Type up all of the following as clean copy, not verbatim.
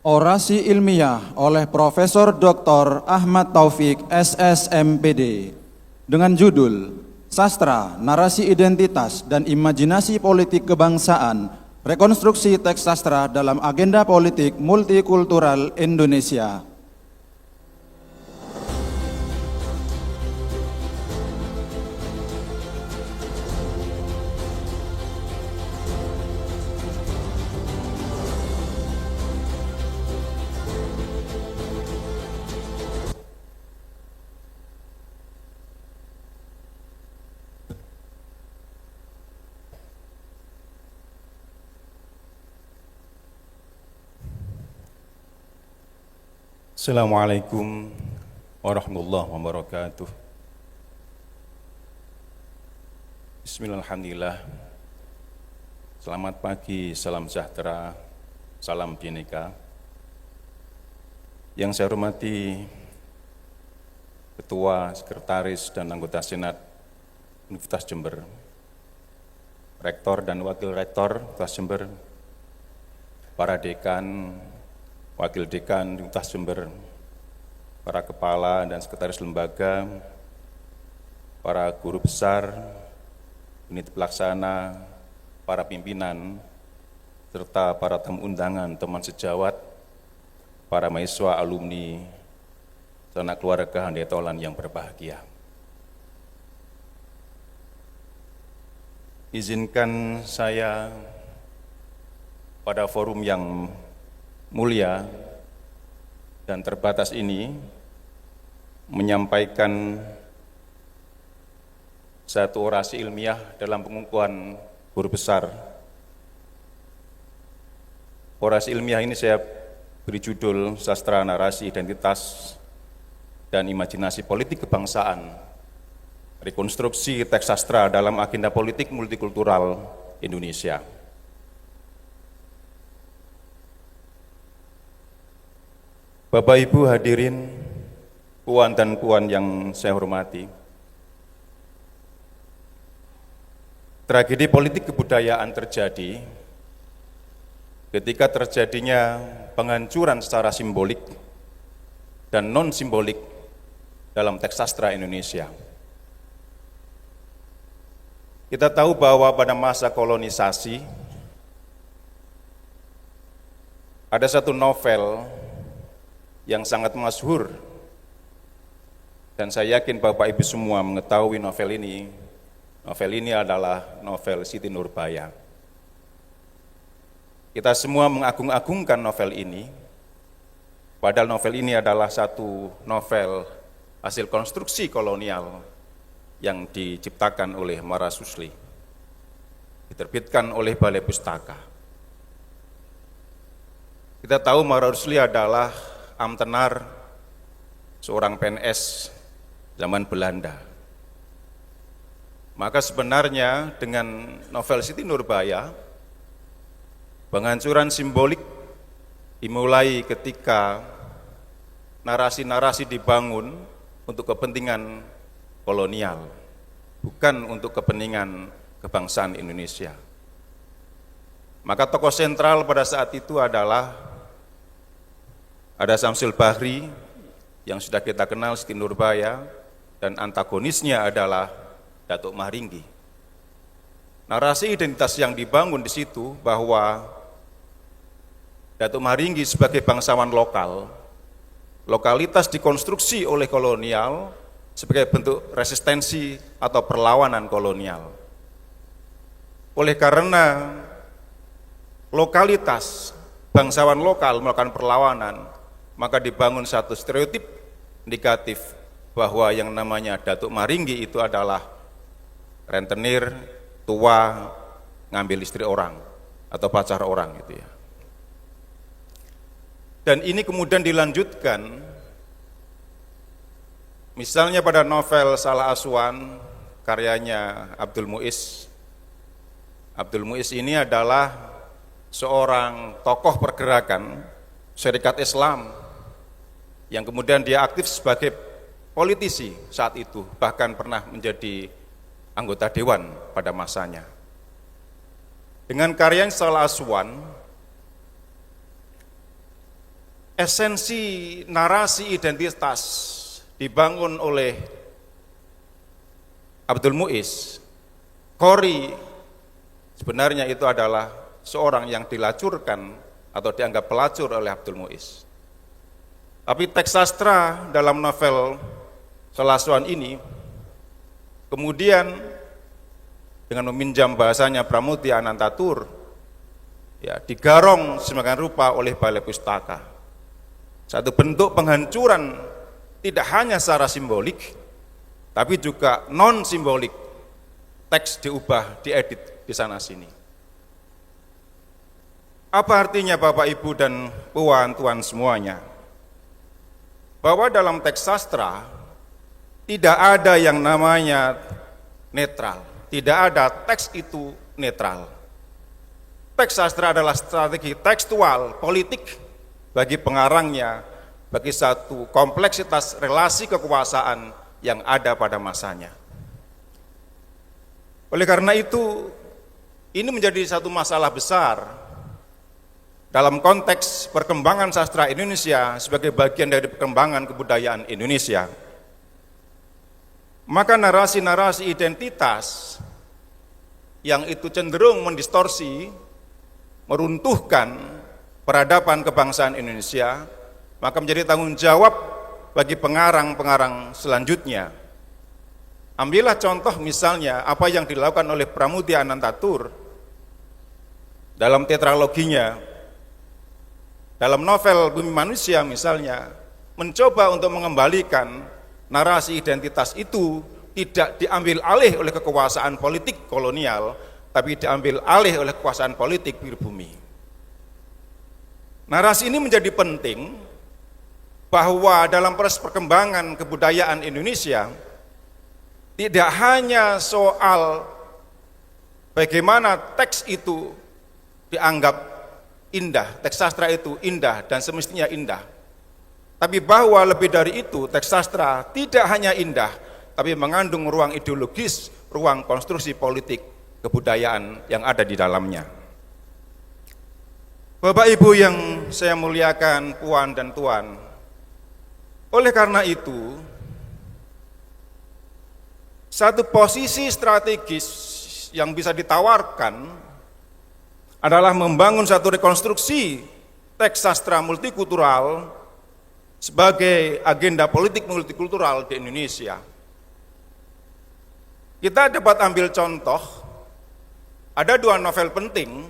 Orasi ilmiah oleh Profesor Dr. Ahmad Taufik SSMPD dengan judul Sastra, Narasi Identitas dan Imajinasi Politik Kebangsaan, Rekonstruksi Teks Sastra dalam Agenda Politik Multikultural Indonesia. Assalamualaikum warahmatullahi wabarakatuh. Bismillahirrahmanirrahim. Selamat pagi, salam sejahtera, salam Bhinneka. Yang saya hormati Ketua, Sekretaris, dan anggota Senat Universitas Jember, Rektor dan Wakil Rektor Universitas Jember, para dekan, Wakil Dekan Universitas Jember, para kepala dan sekretaris lembaga, para guru besar, unit pelaksana, para pimpinan, serta para tamu undangan, teman sejawat, para mahasiswa, alumni, sanak keluarga handetolan yang berbahagia. Izinkan saya pada forum yang mulia dan terbatas ini menyampaikan satu orasi ilmiah dalam pengukuhan guru besar. Orasi ilmiah ini saya beri judul Sastra, Narasi Identitas dan Imajinasi Politik Kebangsaan, Rekonstruksi Teks Sastra dalam Agenda Politik Multikultural Indonesia. Bapak Ibu hadirin, puan dan puan yang saya hormati, tragedi politik kebudayaan terjadi ketika terjadinya penghancuran secara simbolik dan non-simbolik dalam teks sastra Indonesia. Kita tahu bahwa pada masa kolonisasi ada satu novel yang sangat masyhur, dan saya yakin Bapak Ibu semua mengetahui novel ini. Novel ini adalah novel Siti Nurbaya. Kita semua mengagung-agungkan novel ini, padahal novel ini adalah satu novel hasil konstruksi kolonial yang diciptakan oleh Mara Susli, diterbitkan oleh Balai Pustaka. Kita tahu Mara Susli adalah Amtenar, seorang PNS zaman Belanda. Maka sebenarnya dengan novel Siti Nurbaya, penghancuran simbolik dimulai ketika narasi-narasi dibangun untuk kepentingan kolonial, bukan untuk kepentingan kebangsaan Indonesia. Maka tokoh sentral pada saat itu adalah ada Syamsul Bahri yang sudah kita kenal, Siti Nurbaya, dan antagonisnya adalah Datuk Mahringgi. Narasi identitas yang dibangun di situ bahwa Datuk Mahringgi sebagai bangsawan lokal, lokalitas dikonstruksi oleh kolonial sebagai bentuk resistensi atau perlawanan kolonial. Oleh karena lokalitas bangsawan lokal melakukan perlawanan, maka dibangun satu stereotip negatif bahwa yang namanya Datuk Mahringgi itu adalah rentenir, tua, ngambil istri orang atau pacar orang gitu ya. Dan ini kemudian dilanjutkan misalnya pada novel Salah Asuhan karyanya Abdul Muiz. Abdul Muiz ini adalah seorang tokoh pergerakan Syarikat Islam yang kemudian dia aktif sebagai politisi saat itu, bahkan pernah menjadi anggota dewan pada masanya. Dengan karya Salah Asuhan, esensi narasi identitas dibangun oleh Abdul Muiz, Qori sebenarnya itu adalah seorang yang dilacurkan atau dianggap pelacur oleh Abdul Muiz. Tapi teks sastra dalam novel Salah Asuhan ini kemudian dengan meminjam bahasanya Pramudia Anantatur, ya, digarong semakin rupa oleh Balai Pustaka. Satu bentuk penghancuran tidak hanya secara simbolik, tapi juga non simbolik. Teks diubah, diedit di sana sini. Apa artinya Bapak Ibu dan Puan Tuan semuanya? Bahwa dalam teks sastra tidak ada yang namanya netral, tidak ada teks itu netral. Teks sastra adalah strategi tekstual politik bagi pengarangnya, bagi satu kompleksitas relasi kekuasaan yang ada pada masanya. Oleh karena itu, ini menjadi satu masalah besar dalam konteks perkembangan sastra Indonesia sebagai bagian dari perkembangan kebudayaan Indonesia. Maka narasi-narasi identitas yang itu cenderung mendistorsi, meruntuhkan peradaban kebangsaan Indonesia, maka menjadi tanggung jawab bagi pengarang-pengarang selanjutnya. Ambillah contoh misalnya apa yang dilakukan oleh Pramudia Anantatur dalam tetraloginya, dalam novel Bumi Manusia misalnya, mencoba untuk mengembalikan narasi identitas itu tidak diambil alih oleh kekuasaan politik kolonial, tapi diambil alih oleh kekuasaan politik pribumi. Narasi ini menjadi penting bahwa dalam proses perkembangan kebudayaan Indonesia tidak hanya soal bagaimana teks itu dianggap indah, teks sastra itu indah dan semestinya indah, tapi bahwa lebih dari itu teks sastra tidak hanya indah, tapi mengandung ruang ideologis, ruang konstruksi politik kebudayaan yang ada di dalamnya. Bapak Ibu yang saya muliakan, Puan dan Tuan, oleh karena itu, satu posisi strategis yang bisa ditawarkan adalah membangun satu rekonstruksi teks sastra multikultural sebagai agenda politik multikultural di Indonesia. Kita dapat ambil contoh, ada dua novel penting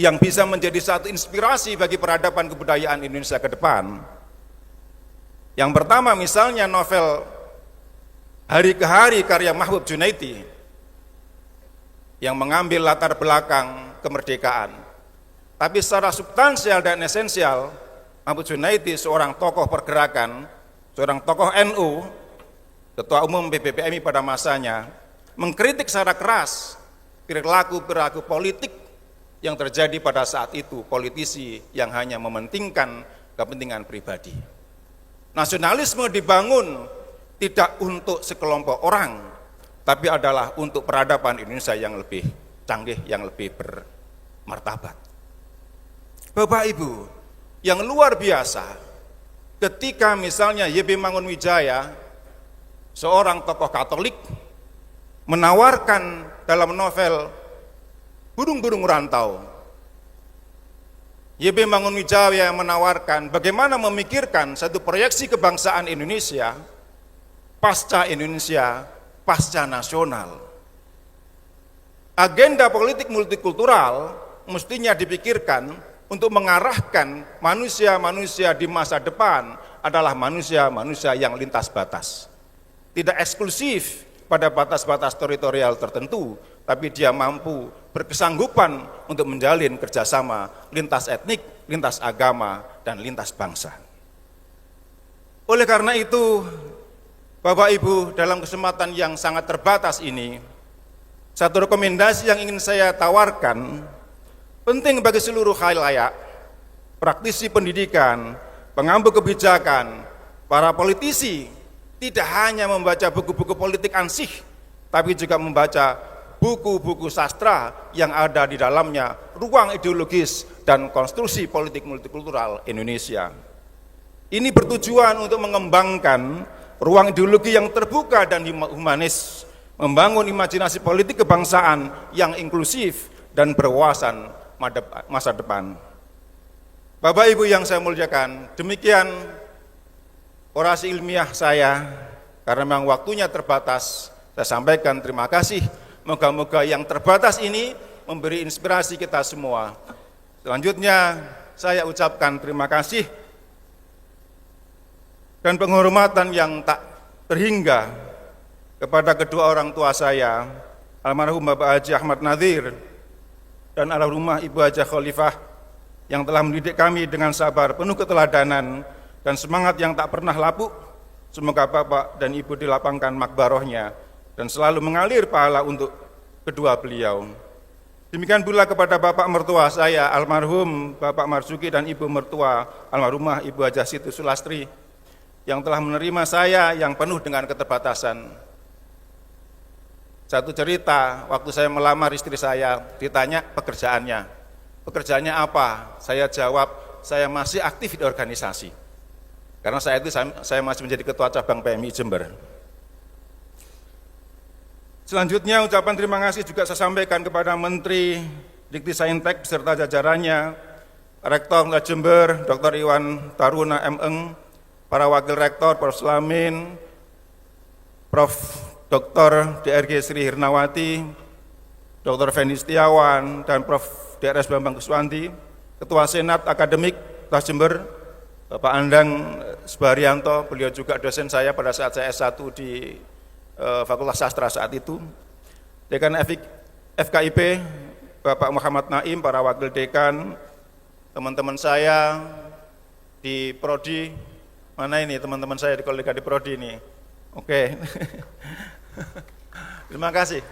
yang bisa menjadi satu inspirasi bagi peradaban kebudayaan Indonesia ke depan. Yang pertama misalnya novel Hari ke Hari karya Mahbub Junaidi yang mengambil latar belakang kemerdekaan. Tapi secara substansial dan esensial, Mahbub Junaidi seorang tokoh pergerakan, seorang tokoh NU, Ketua Umum PBPMI pada masanya, mengkritik secara keras perilaku-perilaku politik yang terjadi pada saat itu, politisi yang hanya mementingkan kepentingan pribadi. Nasionalisme dibangun tidak untuk sekelompok orang, tapi adalah untuk peradaban Indonesia yang lebih canggih, yang lebih bermartabat. Bapak Ibu, yang luar biasa, ketika misalnya Y.B. Mangunwijaya, seorang tokoh Katolik, menawarkan dalam novel Burung-burung Rantau, Y.B. Mangunwijaya menawarkan bagaimana memikirkan satu proyeksi kebangsaan Indonesia, pasca Indonesia, pasca nasional. Agenda politik multikultural mestinya dipikirkan untuk mengarahkan manusia-manusia di masa depan adalah manusia-manusia yang lintas batas. Tidak eksklusif pada batas-batas teritorial tertentu, tapi dia mampu berkesanggupan untuk menjalin kerjasama lintas etnik, lintas agama, dan lintas bangsa. Oleh karena itu, Bapak Ibu, dalam kesempatan yang sangat terbatas ini, satu rekomendasi yang ingin saya tawarkan, penting bagi seluruh khalayak, praktisi pendidikan, pengambil kebijakan, para politisi, tidak hanya membaca buku-buku politik ansih, tapi juga membaca buku-buku sastra yang ada di dalamnya, ruang ideologis dan konstruksi politik multikultural Indonesia. Ini bertujuan untuk mengembangkan ruang ideologi yang terbuka dan humanis, membangun imajinasi politik kebangsaan yang inklusif dan berwawasan masa depan. Bapak Ibu yang saya muliakan, demikian orasi ilmiah saya, karena memang waktunya terbatas, saya sampaikan terima kasih. Moga-moga yang terbatas ini memberi inspirasi kita semua. Selanjutnya saya ucapkan terima kasih dan penghormatan yang tak terhingga kepada kedua orang tua saya, almarhum Bapak Haji Ahmad Nadir dan almarhumah Ibu Hajah Khalifah, yang telah mendidik kami dengan sabar, penuh keteladanan dan semangat yang tak pernah lapuk. Semoga Bapak dan Ibu dilapangkan makbarohnya dan selalu mengalir pahala untuk kedua beliau. Demikian pula kepada Bapak mertua saya, almarhum Bapak Marzuki, dan Ibu mertua almarhumah Ibu Hajah Siti Sulastri, yang telah menerima saya yang penuh dengan keterbatasan. Satu cerita, waktu saya melamar istri saya, ditanya pekerjaannya apa? Saya jawab, saya masih aktif di organisasi. Karena saya masih menjadi ketua cabang PMI Jember. Selanjutnya ucapan terima kasih juga saya sampaikan kepada Menteri Dikti-Saintek beserta jajarannya, Rektor Jember, Dr. Iwan Taruna M.Eng, para Wakil Rektor, Prof. Slamin, Prof. Dr. DRG Sri Hirnawati, Dr. Fendi Setiawan, dan Prof. DRS Bambang Kuswanti, Ketua Senat Akademik Jember, Bapak Andang Subharyanto, beliau juga dosen saya pada saat saya S1 di Fakultas Sastra saat itu, Dekan FKIP, Bapak Muhammad Naim, para wakil dekan, teman-teman saya di Prodi, mana ini teman-teman saya di kolega di Prodi ini? Oke, terima kasih.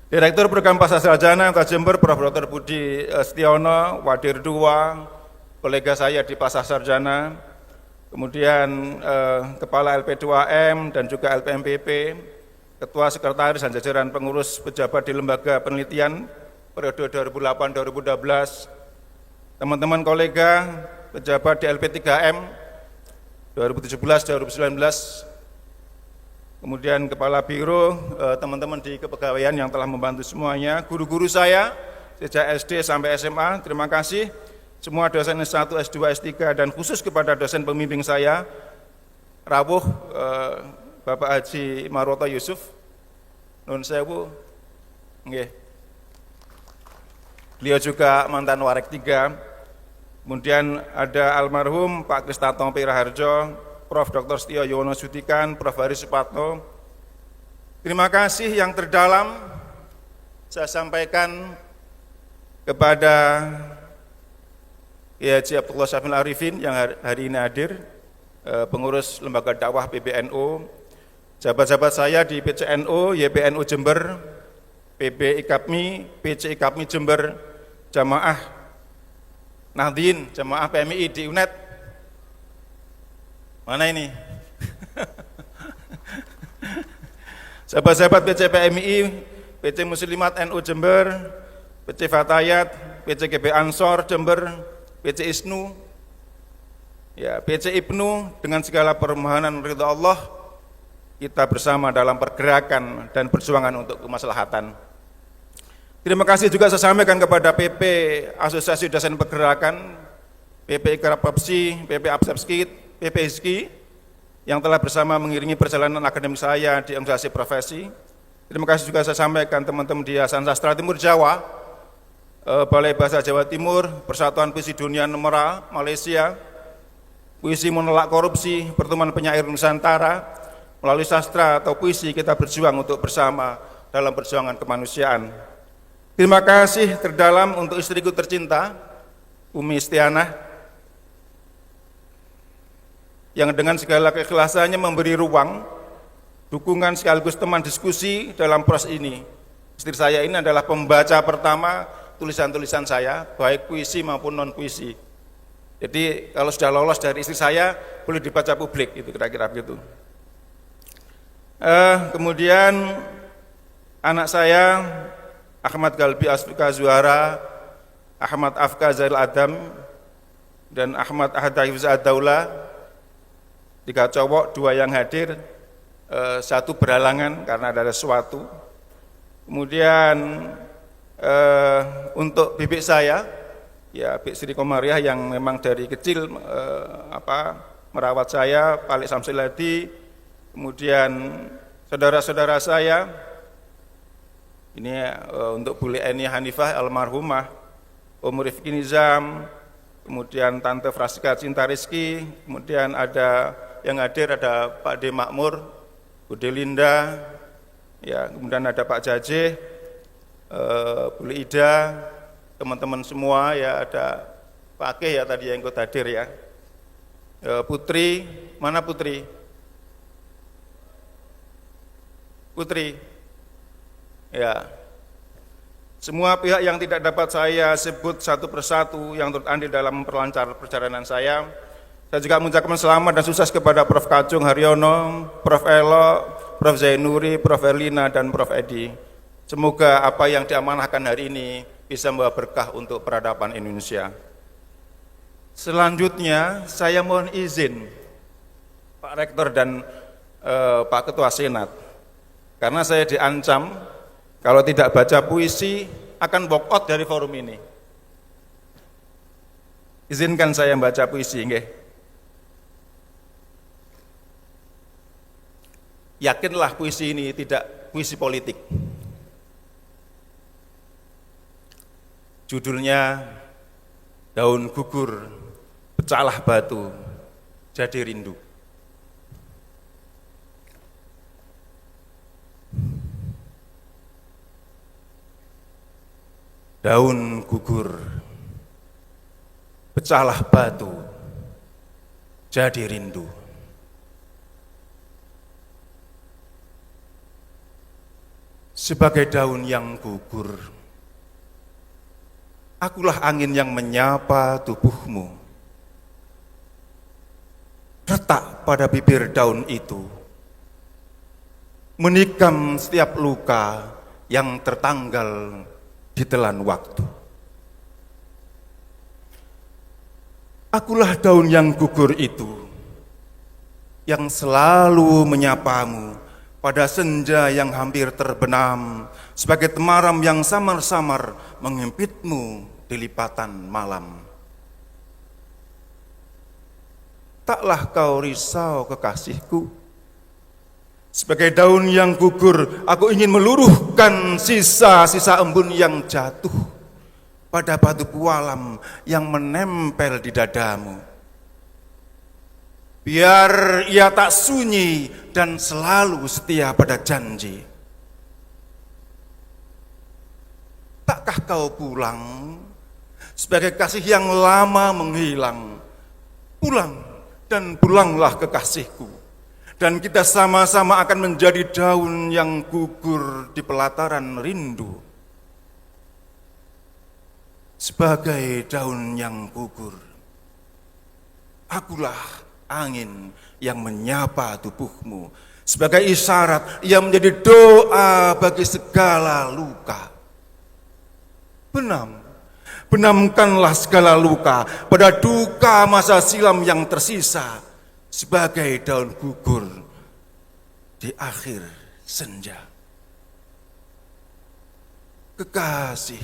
Direktur Program Pasasarjana Jember, Prof. Dr. Budi Setiono, Wadir 2, kolega saya di Pasasarjana, kemudian Kepala LP2M dan juga LPMPP, Ketua Sekretaris dan jajaran pengurus pejabat di lembaga penelitian periode 2008-2012, teman-teman kolega pejabat di LP3M 2017-2019, kemudian Kepala Biro, teman-teman di kepegawaian yang telah membantu semuanya, guru-guru saya sejak SD sampai SMA, terima kasih. Semua dosen S1, S2, S3, dan khusus kepada dosen pembimbing saya, rawuh Bapak Haji Maroto Yusuf, nun sewu, nggih. Beliau juga mantan Warek 3. Kemudian ada almarhum Pak Kristanto Piraharjo, Prof. Dr. Setio Yono Sudikan, Prof. Haris Supatno. Terima kasih yang terdalam saya sampaikan kepada Kiai Haji Abdullah Syafil Arifin yang hari ini hadir, pengurus lembaga dakwah PBNU, jabat-jabat saya di PCNU, YPNU Jember, PB IKAPMI, PC IKAPMI Jember, Jamaah Nahdien, Jamaah PMI di UNED. Mana ini? Sahabat-sahabat PC PMI, PC Muslimat NU Jember, PC Fatayat, PC GB Ansor Jember, PC Isnu, ya, PC Ibnu, dengan segala permohonan ridha Allah, kita bersama dalam pergerakan dan perjuangan untuk kemaslahatan. Terima kasih juga saya sampaikan kepada PP Asosiasi Dosen Pergerakan, PP Ikrapopsi, PP Absepski, PP Hizki, yang telah bersama mengiringi perjalanan akademik saya di organisasi profesi. Terima kasih juga saya sampaikan teman-teman di Yayasan Sastra Timur Jawa, Balai Bahasa Jawa Timur, Persatuan Puisi Dunia Nemera, Malaysia, Puisi Menolak Korupsi, Pertemuan Penyair Nusantara. Melalui sastra atau puisi kita berjuang untuk bersama dalam perjuangan kemanusiaan. Terima kasih terdalam untuk istriku tercinta, Umi Istianah, yang dengan segala keikhlasannya memberi ruang, dukungan sekaligus teman diskusi dalam proses ini. Istri saya ini adalah pembaca pertama tulisan-tulisan saya, baik puisi maupun non-puisi. Jadi kalau sudah lolos dari istri saya, boleh dibaca publik, itu kira-kira begitu. Kemudian anak saya Ahmad Galbi Asfika Zuhara, Ahmad Afka Zail Adam, dan Ahmad Ahad Hifz Ad-Daula, 3 cowok, 2 yang hadir, 1 berhalangan karena ada sesuatu. Kemudian untuk bibik saya, ya Bik Sri Komariah yang memang dari kecil merawat saya, Pak Lek Samsul Hadi, kemudian saudara-saudara saya, ini untuk Bu Eni Hanifah almarhumah, Om Rifki Nizam, kemudian Tante Fraska Cinta Rizki, kemudian ada yang hadir ada Pak D Makmur, Bu Delinda, ya, kemudian ada Pak Jajeh, Bu Ida, teman-teman semua, ya, ada Pak Akeh ya tadi yang ikut hadir ya. Putri, mana Putri? Putri, ya. Semua pihak yang tidak dapat saya sebut satu persatu yang turut andil dalam memperlancar perjalanan saya juga mengucapkan selamat dan sukses kepada Prof. Kacung Haryono, Prof. Elo, Prof. Zainuri, Prof. Erlina, dan Prof. Edi. Semoga apa yang diamanahkan hari ini bisa membawa berkah untuk peradaban Indonesia. Selanjutnya, saya mohon izin Pak Rektor dan Pak Ketua Senat, karena saya diancam kalau tidak baca puisi akan walk out dari forum ini. Izinkan saya membaca puisi, nggih. Yakinlah puisi ini tidak puisi politik. Judulnya Daun Gugur, Pecahlah Batu, Jadi Rindu. Daun gugur, pecahlah batu, jadi rindu. Sebagai daun yang gugur, akulah angin yang menyapa tubuhmu. Retak pada bibir daun itu, menikam setiap luka yang tertanggal ditelan waktu. Akulah daun yang gugur itu, yang selalu menyapamu pada senja yang hampir terbenam, sebagai temaram yang samar-samar menghempitmu di lipatan malam. Taklah kau risau kekasihku, sebagai daun yang gugur, aku ingin meluruhkan sisa-sisa embun yang jatuh pada batu pualam yang menempel di dadamu. Biar ia tak sunyi dan selalu setia pada janji. Takkah kau pulang sebagai kasih yang lama menghilang? Pulang dan pulanglah kekasihku. Dan kita sama-sama akan menjadi daun yang gugur di pelataran rindu. Sebagai daun yang gugur, akulah angin yang menyapa tubuhmu. Sebagai isyarat yang menjadi doa bagi segala luka. Benamkanlah segala luka pada duka masa silam yang tersisa. Sebagai daun gugur di akhir senja. Kekasih,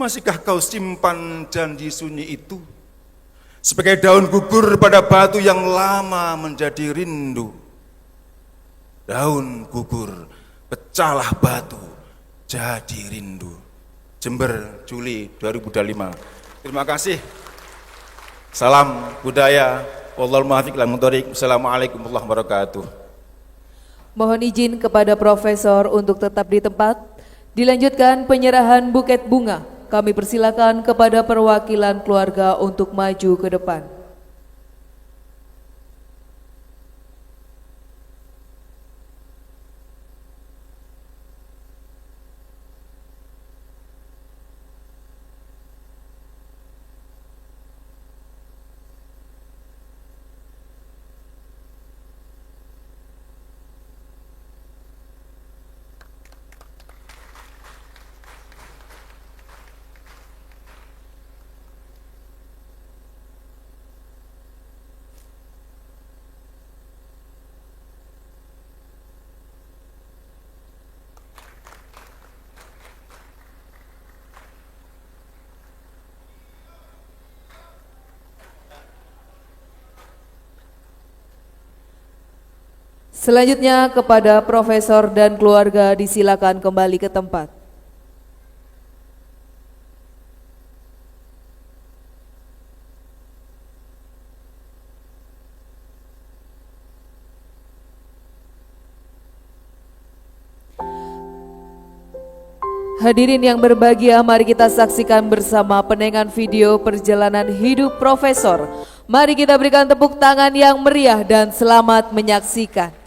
masihkah kau simpan janji sunyi itu? Sebagai daun gugur pada batu yang lama menjadi rindu. Daun gugur, pecahlah batu, jadi rindu. Jember, Juli 2025. Terima kasih. Salam budaya. Wassalamualaikum warahmatullahi wabarakatuh. Mohon izin kepada Profesor untuk tetap di tempat. Dilanjutkan penyerahan buket bunga. Kami persilakan kepada perwakilan keluarga untuk maju ke depan. Selanjutnya kepada Profesor dan keluarga disilakan kembali ke tempat. Hadirin yang berbahagia, mari kita saksikan bersama penayangan video perjalanan hidup Profesor. Mari kita berikan tepuk tangan yang meriah dan selamat menyaksikan.